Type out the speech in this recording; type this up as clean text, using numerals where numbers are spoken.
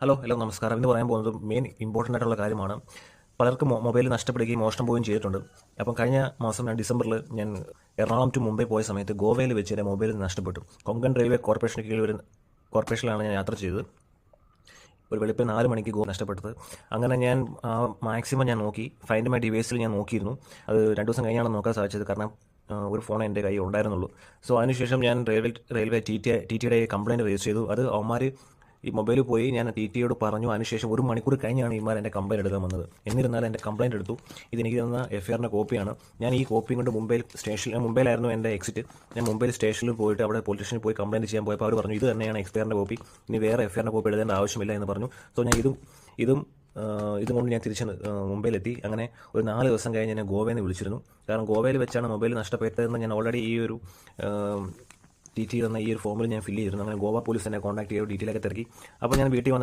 Hello നമസ്കാരം. ഇന്ന് പറയാൻ പോകുന്നത് മെയിൻ ഇമ്പോർട്ടൻ്റ് ആയിട്ടുള്ള കാര്യമാണ്. പലർക്കും മൊബൈൽ നഷ്ടപ്പെടുകയും മോഷണം പോവുകയും ചെയ്തിട്ടുണ്ട്. അപ്പം കഴിഞ്ഞ മാസം ഡിസംബറിൽ ഞാൻ എറണാകുളം ടു മുംബൈ പോയ സമയത്ത് ഗോവയിൽ വെച്ച് എൻ്റെ മൊബൈൽ നഷ്ടപ്പെട്ടു. കൊങ്കൺ റെയിൽവേ കോർപ്പറേഷന് കീഴിൽ ഒരു കോർപ്പറേഷനിലാണ് ഞാൻ യാത്ര ചെയ്തത്. ഒരു വെളുപ്പിന് 4 മണിക്ക് നഷ്ടപ്പെട്ടത്. അങ്ങനെ ഞാൻ മാക്സിമം ഞാൻ നോക്കി, ഫൈൻഡ് മൈ ഡിവൈസിൽ ഞാൻ നോക്കിയിരുന്നു. അത് 2 ദിവസം കഴിഞ്ഞാണ് നോക്കാൻ സാധിച്ചത്. കാരണം ഒരു ഫോൺ എൻ്റെ കയ്യിൽ ഉണ്ടായിരുന്നുള്ളൂ. സോ അതിനുശേഷം ഞാൻ റെയിൽവേ ടി ടിയുടെ കംപ്ലയിൻറ്റ് രജിസ്റ്റർ ചെയ്തു. അത് അവന്മാർ ഈ മൊബൈൽ പോയി ഞാൻ ടി ടിയോട് പറഞ്ഞു. അതിനുശേഷം 1 മണിക്കൂർ കഴിഞ്ഞാണ് ഇമാർ എൻ്റെ കംപ്ലയിൻറ്റ് എടുക്കാൻ വന്നത്. എന്നിരുന്നാലും എൻ്റെ കംപ്ലയിൻറ്റ് എടുത്തു. ഇതെനിക്ക് തന്ന FIRൻ്റെ കോപ്പിയാണ്. ഞാൻ ഈ കോപ്പിയും കൊണ്ട് മുംബൈയിലായിരുന്നു എൻ്റെ എക്സിറ്റ്. ഞാൻ മുംബൈ സ്റ്റേഷനിൽ പോയിട്ട് അവിടെ പോലീസ് സ്റ്റേഷനിൽ പോയി കംപ്ലയിൻറ്റ് ചെയ്യാൻ പോയപ്പോൾ അവർ പറഞ്ഞു ഇത് തന്നെയാണ് FIRൻ്റെ കോപ്പി, ഇനി വേറെ FIRൻ്റെ കോപ്പി എഴുതേണ്ട ആവശ്യമില്ല എന്ന് പറഞ്ഞു. സോ ഞാൻ ഇതും കൊണ്ട് ഞാൻ തിരിച്ച് മുംബൈയിലെത്തി. അങ്ങനെ ഒരു 4 ദിവസം കഴിഞ്ഞ് ഞാൻ ഗോവയിൽ നിന്ന് വിളിച്ചിരുന്നു. കാരണം ഗോവയിൽ വെച്ചാണ് മൊബൈൽ നഷ്ടപ്പെട്ടതെന്ന് ഞാൻ ഓൾറെഡി ഈ ഒരു ടി ടി തന്ന ഈ ഒരു ഫോമിൽ ഞാൻ ഫില്ല് ചെയ്തിരുന്നു. അങ്ങനെ ഗോവ പോലീസ് എന്നെ കോൺടാക്ട് ചെയ്ത് ഡീറ്റെയിലൊക്കെ തിരക്കി. അപ്പോൾ ഞാൻ വീട്ടിൽ വന്ന്